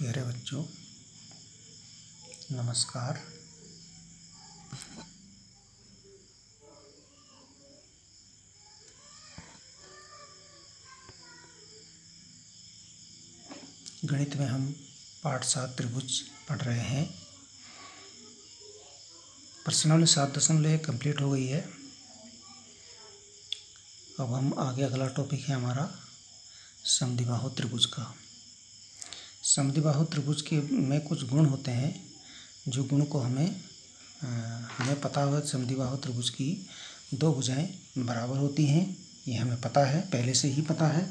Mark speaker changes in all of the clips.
Speaker 1: प्यारे बच्चों, नमस्कार। गणित में हम पाठ 7 त्रिभुज पढ़ रहे हैं। प्रश्नावली 7.1 कंप्लीट हो गई है। अब हम आगे अगला टॉपिक है हमारा समद्विबाहु त्रिभुज का। समद्विबाहु त्रिभुज के में कुछ गुण होते हैं, जो गुण को हमें पता हुआ। समद्विबाहु त्रिभुज की दो भुजाएं बराबर होती हैं, ये हमें पता है, पहले से ही पता है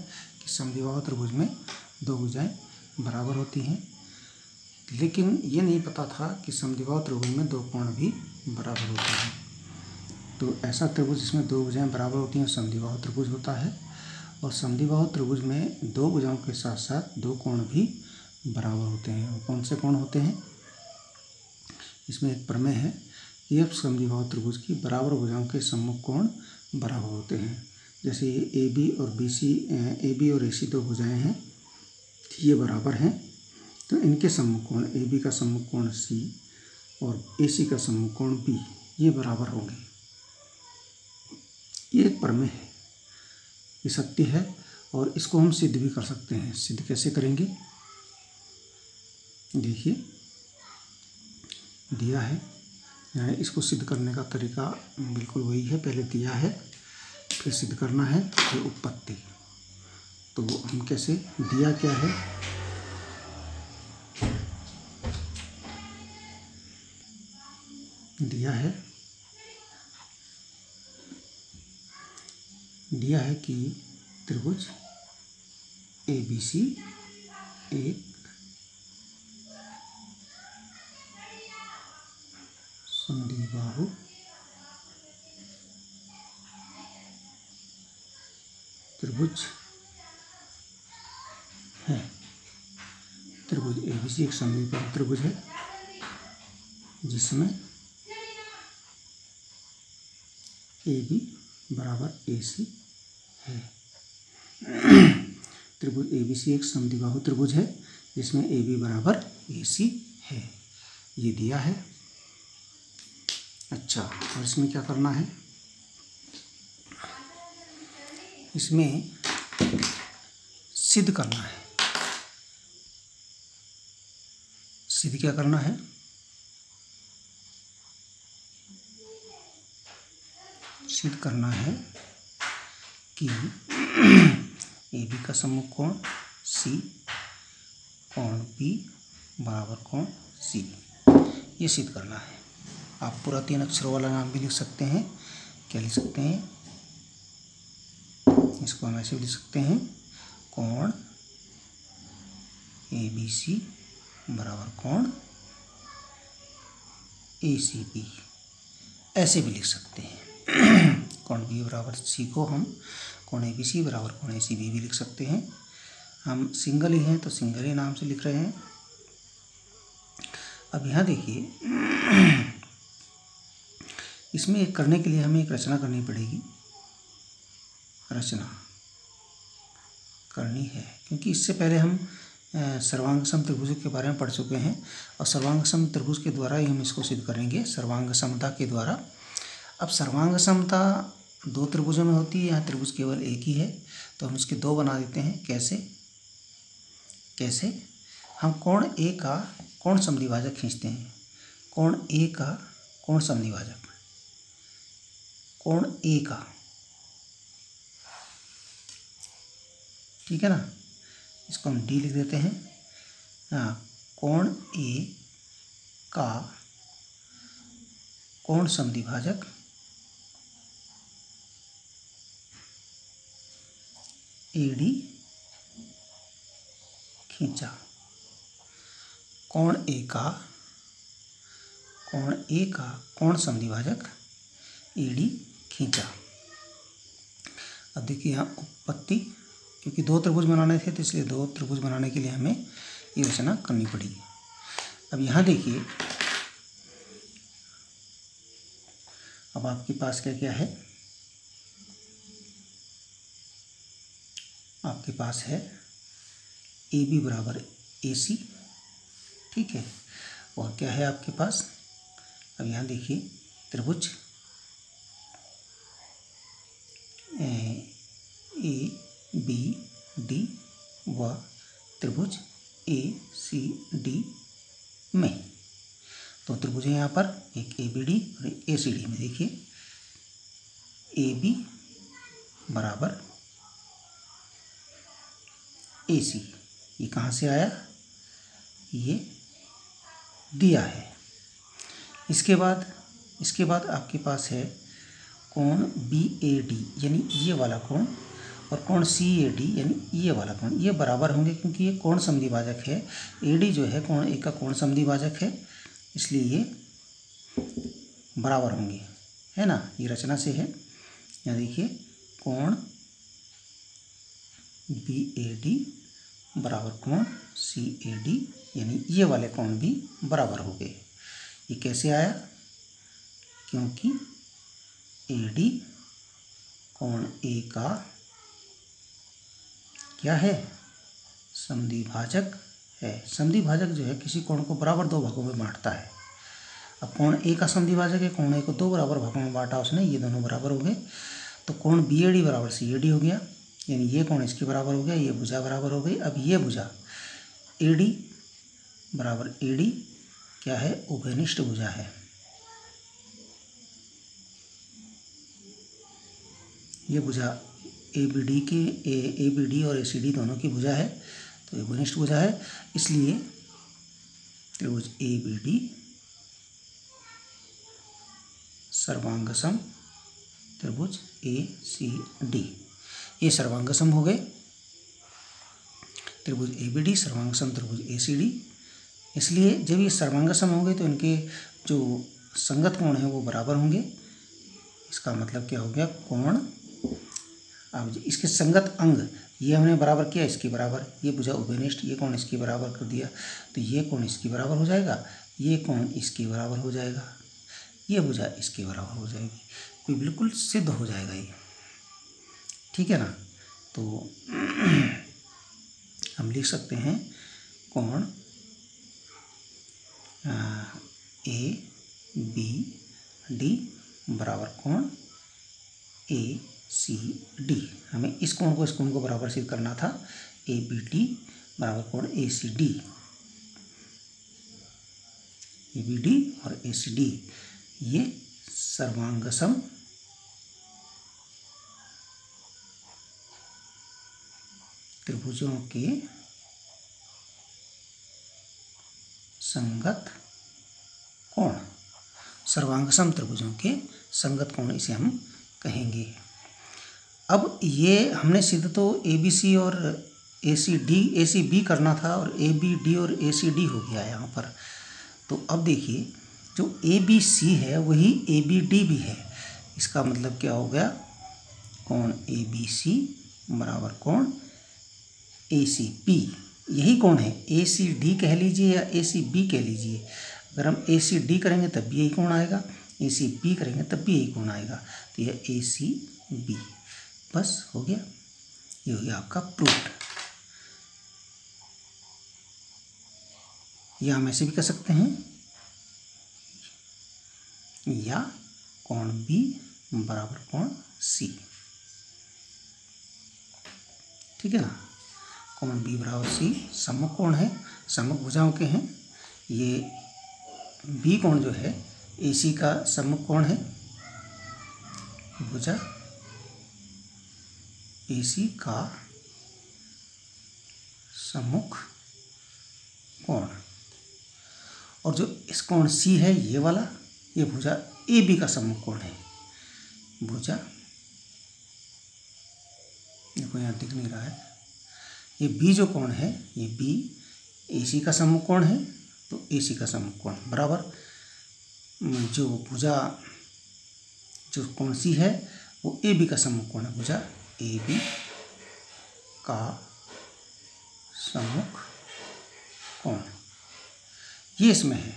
Speaker 1: कि समद्विबाहु त्रिभुज में दो भुजाएं बराबर होती हैं। लेकिन ये नहीं पता था कि समद्विबाहु त्रिभुज में दो कोण भी बराबर होते हैं। तो ऐसा त्रिभुज जिसमें दो भुजाएं बराबर होती हैं समद्विबाहु त्रिभुज होता है। और समद्विबाहु त्रिभुज में दो भुजाओं के साथ साथ दो कोण भी बराबर होते हैं। और कौन से कोण होते हैं? इसमें एक प्रमेय है कि जब समद्विबाहु त्रिभुज की बराबर भुजाओं के सम्मुख कोण बराबर होते हैं, जैसे ये AB और BC, AB और AC दो भुजाएं हैं, ये बराबर हैं, तो इनके सम्मुख कोण AB का सम्मुख कोण C और AC का सम्मुख कोण B ये बराबर होंगे। ये एक प्रमेय है, ये सत्य है और इसको हम सिद्ध भी कर सकते हैं। सिद्ध कैसे करेंगे? देखिए, दिया है, इसको सिद्ध करने का तरीका बिल्कुल वही है। पहले दिया है, फिर सिद्ध करना है, फिर उत्पत्ति। तो हम कैसे, दिया क्या है? दिया है कि त्रिभुज ABC एक समद्विबाहु त्रिभुज है। त्रिभुज ABC एक समद्विबाहु त्रिभुज है जिसमें AB बराबर AC है। त्रिभुज ABC एक समद्विबाहु त्रिभुज है जिसमें AB बराबर AC है। ये दिया है। अच्छा, और इसमें क्या करना है? इसमें सिद्ध करना है। सिद्ध क्या करना है? सिद्ध करना है कि AB का सम्मुख कोण C, कोण B बराबर कोण C, ये सिद्ध करना है। आप पूरा 3 अक्षरों वाला नाम भी लिख सकते हैं। क्या लिख सकते हैं? इसको हम ऐसे भी लिख सकते हैं, कोण ABC बराबर कोण ACB, ऐसे भी लिख सकते हैं। कोण B बराबर C को हम कोण ABC बराबर कोण ACB भी लिख सकते हैं। हम सिंगल ही हैं तो सिंगल ही नाम से लिख रहे हैं। अब यहाँ देखिए, इसमें एक करने के लिए हमें एक रचना करनी पड़ेगी। रचना करनी है क्योंकि इससे पहले हम सर्वांग सम त्रिभुज के बारे में पढ़ चुके हैं और सर्वांग सम त्रिभुज के द्वारा ही हम इसको सिद्ध करेंगे, सर्वांग समता के द्वारा। अब सर्वांग समता दो त्रिभुजों में होती है, यहाँ त्रिभुज केवल एक ही है, तो हम इसके दो बना देते हैं। कैसे? हम कोण A का कोण समद्विभाजक खींचते हैं। कोण A का कोण समद्विभाजक, कोण A का, ठीक है ना, इसको हम D लिख देते हैं। हाँ, कोण A का कोण समद्विभाजक AD खींचा। कोण A का कोण समद्विभाजक AD खींचा। अब देखिए यहाँ उत्पत्ति, क्योंकि दो त्रिभुज बनाने थे तो इसलिए दो त्रिभुज बनाने के लिए हमें ये रचना करनी पड़ी। अब यहाँ देखिए, अब आपके पास क्या क्या है? आपके पास है AB बराबर AC ठीक है। और क्या है आपके पास, अब यहाँ देखिए त्रिभुज ए बी डी व त्रिभुज ए सी डी में, तो त्रिभुज है यहाँ पर एक ए बी डी और ए सी डी में। देखिए ए बी बराबर ए सी, ये कहाँ से आया, ये दिया है। इसके बाद आपके पास है कोण बी ए डी यानी ये वाला कोण, और कोण सी ए डी यानी ये वाला कोण, ये बराबर होंगे क्योंकि ये कोण समद्विभाजक है। ए डी जो है कोण ए का कोण समद्विभाजक है, इसलिए ये बराबर होंगे, है ना। ये रचना से है। यहाँ देखिए कोण बी ए डी बराबर कोण सी ए डी यानी ये वाले कोण भी बराबर हो गए। ये कैसे आया, क्योंकि ए डी कोण ए का क्या है, समद्विभाजक है। समद्विभाजक जो है किसी कोण को बराबर दो भागों में बांटता है। अब कोण ए का समद्विभाजक है, कोण ए को दो बराबर भागों में बांटा उसने, ये दोनों बराबर हो गए। तो कोण बी ए डी बराबर सी ए डी हो गया, यानी ये कोण इसके बराबर हो गया, ये भुजा बराबर हो गई। अब ये भुजा ए डी बराबर ए डी क्या है, उभयनिष्ठ भुजा है। ये भुजा ए बी डी के ए बी डी और ए सी डी दोनों की भुजा है, तो ये उभयनिष्ठ भुजा है। इसलिए त्रिभुज ए बी डी सर्वांगसम त्रिभुज ए सी डी, ये सर्वांगसम हो गए। त्रिभुज ए बी डी सर्वांगसम त्रिभुज ए सी डी। इसलिए जब ये सर्वांगसम होंगे तो इनके जो संगत कोण हैं वो बराबर होंगे। इसका मतलब क्या हो गया, कोण, अब इसके संगत अंग ये हमने बराबर किया इसके बराबर, ये भुजा उभयनिष्ठ, ये कोण इसके बराबर कर दिया, तो ये कोण इसके बराबर हो जाएगा, ये कोण इसके बराबर हो जाएगा, ये भुजा इसके बराबर हो जाएगी, तो बिल्कुल सिद्ध हो जाएगा ये, ठीक है ना। तो हम लिख सकते हैं कोण ए बी डी बराबर कोण ए सी डी। हमें इस कोण को बराबर सिद्ध करना था, ए बी डी बराबर कोण A C D, A B D और ए सी डी ये सर्वांगसम त्रिभुजों के संगत कोण, सर्वांगसम त्रिभुजों के संगत कोण इसे हम कहेंगे। अब ये हमने सिद्ध तो ए बी सी और ए सी बी करना था, और ए बी डी और ए सी डी हो गया यहाँ पर। तो अब देखिए जो ए बी सी है वही ए बी डी भी है। इसका मतलब क्या हो गया, कोण ए बी सी बराबर कोण ए सी बी, यही कोण है। ए सी डी कह लीजिए या ए सी बी कह लीजिए, अगर हम ए सी डी करेंगे तब भी यही कोण आएगा, ए सी बी करेंगे तब भी यही कोण आएगा, तो यह ए सी बी, बस हो गया, ये हो गया आपका प्रूफ। या हम ऐसे भी कर सकते हैं, या कोण बी बराबर कोण सी, ठीक है ना। कोण बी बराबर सी सम्मुख कोण है, सम्मुख भुजाओं के हैं। ये बी कोण जो है ए सी का सम्मुख कोण है, भुजा ए सी का सम्मुख कोण, और जो इस कोण सी है ये वाला, ये भुजा ए बी का सम्मुख कोण है। भुजा देखो यहाँ दिख नहीं रहा है, ये बी जो कोण है ये बी ए सी का सम्मुख कोण है, तो ए सी का सम्मुख कोण बराबर जो भुजा जो कोण सी है वो ए बी का सम्मुख कोण है, भुजा ए बी का सम्मुख कोण। ये इसमें है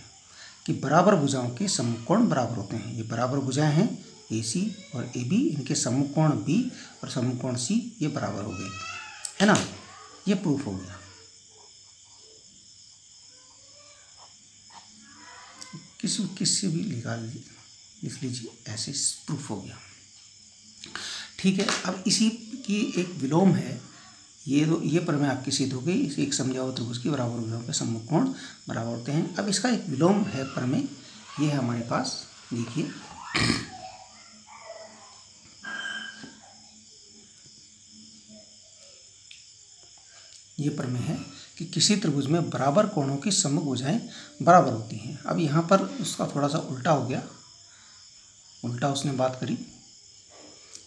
Speaker 1: कि बराबर भुजाओं के सम्मुख कोण बराबर होते हैं। ये बराबर भुजाएं हैं ए सी और ए बी, इनके सम्मुख कोण बी और सम्मुख कोण सी ये बराबर हो गए, है ना। ये प्रूफ हो गया। किसी भी लिख लीजिए, ऐसे प्रूफ हो गया। ठीक है, अब इसी की एक विलोम है, ये प्रमेय आपकी सिद्ध हो गई। इस एक समद्विबाहु त्रिभुज की बराबर भुजाओं के सम्मुख कोण बराबर होते हैं। अब इसका एक विलोम है प्रमेय, ये है हमारे पास, देखिए ये प्रमेय है कि किसी त्रिभुज में बराबर कोणों की सम्मुख भुजाएं बराबर होती हैं। अब यहाँ पर उसका थोड़ा सा उल्टा हो गया, उल्टा उसने बात करी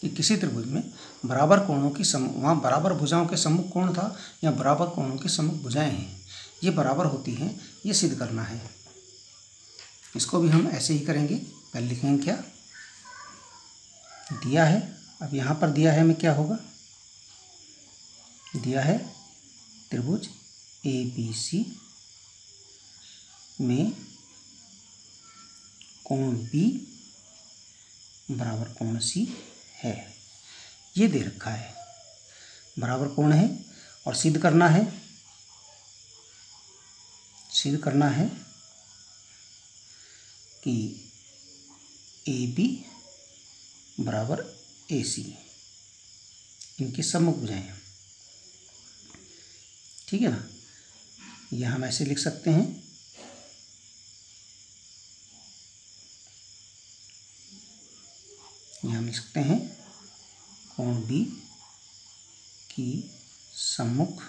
Speaker 1: कि किसी त्रिभुज में बराबर कोणों की वहाँ बराबर भुजाओं के सम्मुख कोण था, या बराबर कोणों की सम्मुख भुजाएं हैं, ये बराबर होती हैं, ये सिद्ध करना है। इसको भी हम ऐसे ही करेंगे। पहले लिखेंगे क्या दिया है, अब यहाँ पर दिया है में क्या होगा, दिया है त्रिभुज ABC में कोण B बराबर कोण C है, ये दे रखा है, बराबर कोण है, और सिद्ध करना है कि AB बराबर AC, इनकी सम्मुख भुजाएं, ठीक है ना। यह हम ऐसे लिख सकते हैं, यहाँ लिख सकते हैं कोण B की सम्मुख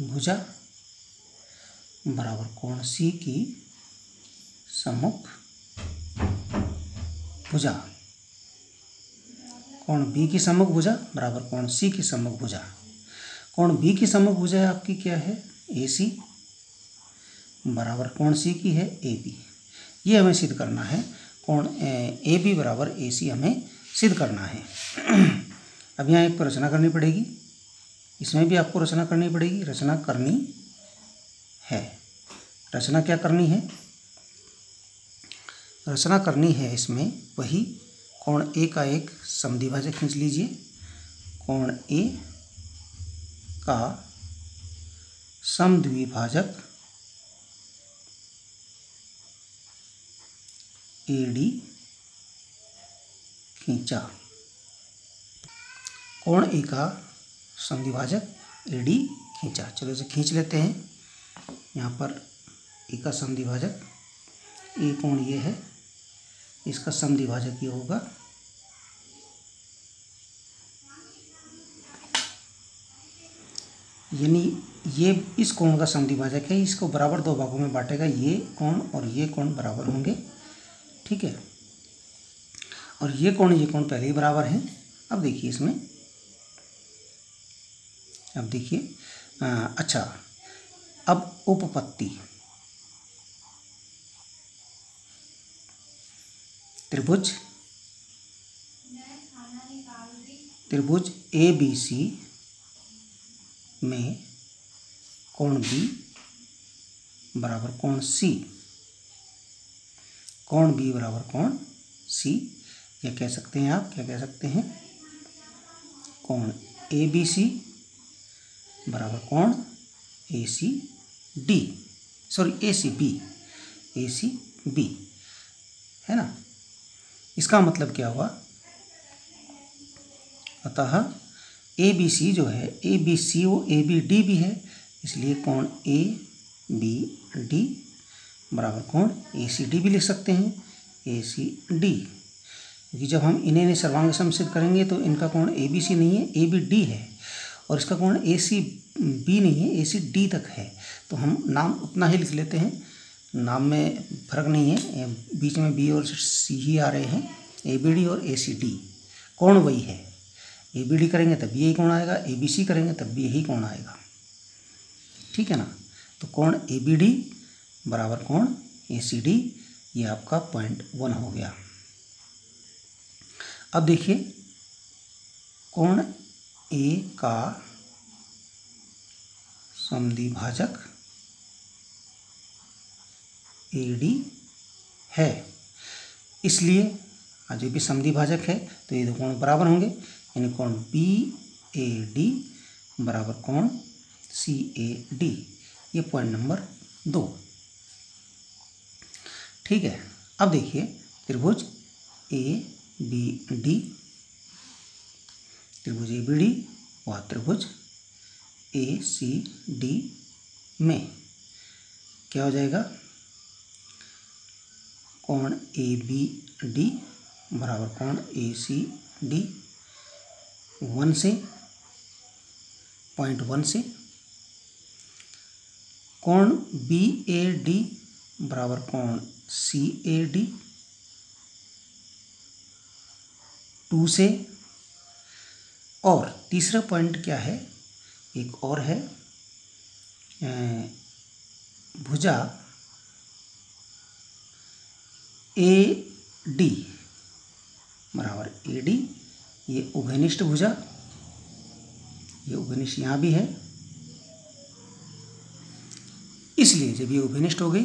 Speaker 1: भुजा बराबर कोण C की सम्मुख भुजा, कोण B की सम्मुख भुजा बराबर कोण C की सम्मुख भुजा। कोण B की सम्मुख भुजा आपकी क्या है, AC बराबर कोण C की है AB, ये हमें सिद्ध करना है। कोण AB बराबर AC हमें सिद्ध करना है। अब यहाँ एक रचना करनी पड़ेगी, इसमें भी आपको रचना करनी पड़ेगी, रचना करनी है। रचना क्या करनी है, रचना करनी है इसमें वही, कोण A का एक समद्विभाजक खींच लीजिए, कोण A का समद्विभाजक AD खींचा, कोण A का समद्विभाजक AD खींचा। चलो इसे खींच लेते हैं। यहाँ पर A का समद्विभाजक, A कोण ये है, इसका समद्विभाजक ये होगा, यानी ये इस कोण का समद्विभाजक है, इसको बराबर दो भागों में बांटेगा, ये कोण और ये कोण बराबर होंगे, ठीक है। और ये कोण पहले ही बराबर हैं। अब देखिए इसमें, अब देखिए अच्छा, अब उपपत्ति, त्रिभुज ABC में कोण B बराबर कोण C, कोण B बराबर कोण C, या कह सकते हैं आप, क्या कह सकते हैं, कोण ABC बराबर कोण ACD, सॉरी ACB, है ना। इसका मतलब क्या हुआ, अतः ABC जो है, ABC वो ABD भी है, इसलिए कोण ABD बराबर कोण ACD भी लिख सकते हैं, ACD, क्योंकि जब हम इन्हें सर्वांग सम सिद्ध करेंगे तो इनका कोण ABC नहीं है, ABD है, और इसका कोण ACB नहीं है, ACD तक है। तो हम नाम उतना ही लिख लेते हैं, नाम में फर्क नहीं है, बीच में B और C ही आ रहे हैं, ABD और ACD, कोण वही है। ABD करेंगे तब भी यही कोण आएगा, ABC करेंगे तब भी यही कोण आएगा, ठीक है ना। तो कोण ABD बराबर कोण ACD, ये आपका पॉइंट 1 हो गया। अब देखिए, कोण A का समद्विभाजक AD है, इसलिए आज ये भी समद्विभाजक है तो ये दो कोण बराबर होंगे, यानी कोण BAD बराबर कोण CAD, ये पॉइंट नंबर 2। ठीक है। अब देखिए त्रिभुज ए बी डी, त्रिभुज ए बी डी व त्रिभुज ए सी डी में क्या हो जाएगा, कोण ए बी डी बराबर कोण ए सी डी 1 से, पॉइंट 1 से, कोण बी ए डी बराबर कोण सी ए डी 2 से, और तीसरा पॉइंट क्या है, एक और है, भुजा ए डी बराबर ए डी, ये उभयनिष्ठ भुजा, ये उभयनिष्ठ यहाँ भी है, इसलिए जब ये उभयनिष्ठ हो गई,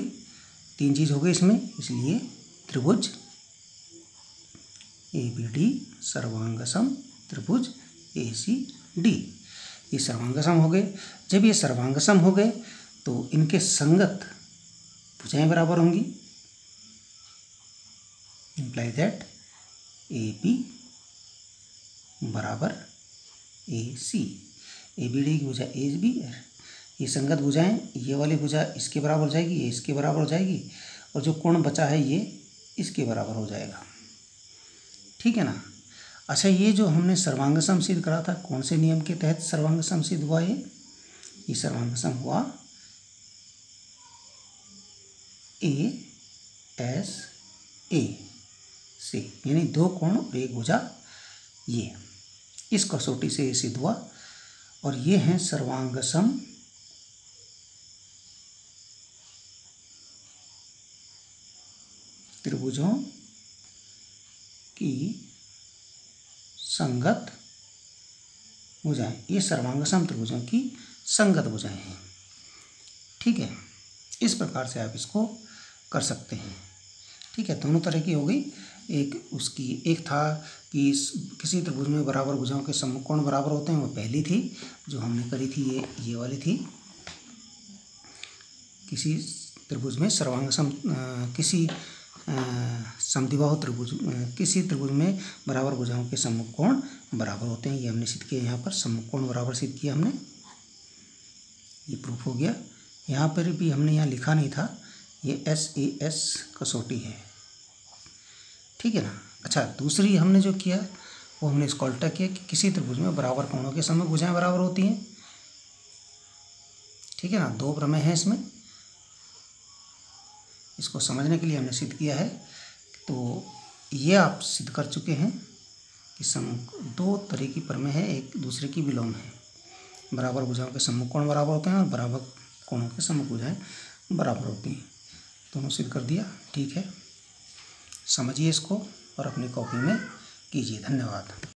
Speaker 1: 3 चीज़ हो गई इसमें, इसलिए त्रिभुज ए बी डी सर्वांगसम त्रिभुज ए सी डी, ये सर्वांगसम हो गए। जब ये सर्वांगसम हो गए तो इनके संगत भुजाएं बराबर होंगी, इम्प्लाई दैट ए बी बराबर ए सी, ए बी डी की भुजा ए बी, ये संगत भुजाएं, ये वाली भुजा इसके बराबर हो जाएगी, ये इसके बराबर हो जाएगी, और जो कोण बचा है ये इसके बराबर हो जाएगा, ठीक है ना। अच्छा, ये जो हमने सर्वांगसम सिद्ध करा था, कौन से नियम के तहत सर्वांगसम सिद्ध हुआ ये सर्वांगसम हुआ ए एस ए से, यानी 2 कोण और 1 भुजा, ये इस कसौटी से ये सिद्ध हुआ, और ये हैं सर्वांगसम त्रिभुजों की संगत भुजाएं, ये सर्वांगसम त्रिभुजों की संगत भुजाएं हैं, ठीक है। इस प्रकार से आप इसको कर सकते हैं, ठीक है। दोनों तरह की हो गई, एक था कि किसी त्रिभुज में बराबर भुजाओं के सम्मुख कोण बराबर होते हैं, वो पहली थी जो हमने करी थी, ये वाली थी। किसी त्रिभुज में सर्वांगसम किसी समद्विबाहु त्रिभुज, किसी त्रिभुज में बराबर भुजाओं के सम्मुख कोण बराबर होते हैं, ये हमने सिद्ध किया। यहाँ पर सम्मुख कोण बराबर सिद्ध किया हमने, ये प्रूफ हो गया। यहाँ पर भी हमने यहाँ लिखा नहीं था, ये SAS कसौटी है, ठीक है ना। अच्छा, दूसरी हमने जो किया वो हमने इसको उल्टा किया कि किसी त्रिभुज में बराबर कोणों के सम्मुख भुजाएं बराबर होती हैं, ठीक है ना। 2 प्रमेय हैं इसमें, इसको समझने के लिए हमने सिद्ध किया है। तो ये आप सिद्ध कर चुके हैं कि सम्मुख 2 तरह की प्रमेय है, एक दूसरे की विलोम है। बराबर भुजाओं के सम्मुख कोण बराबर होते हैं और बराबर कोणों के सम्मुख भुजाएं बराबर होती हैं, दोनों सिद्ध कर दिया, ठीक है। समझिए इसको और अपनी कॉपी में कीजिए। धन्यवाद।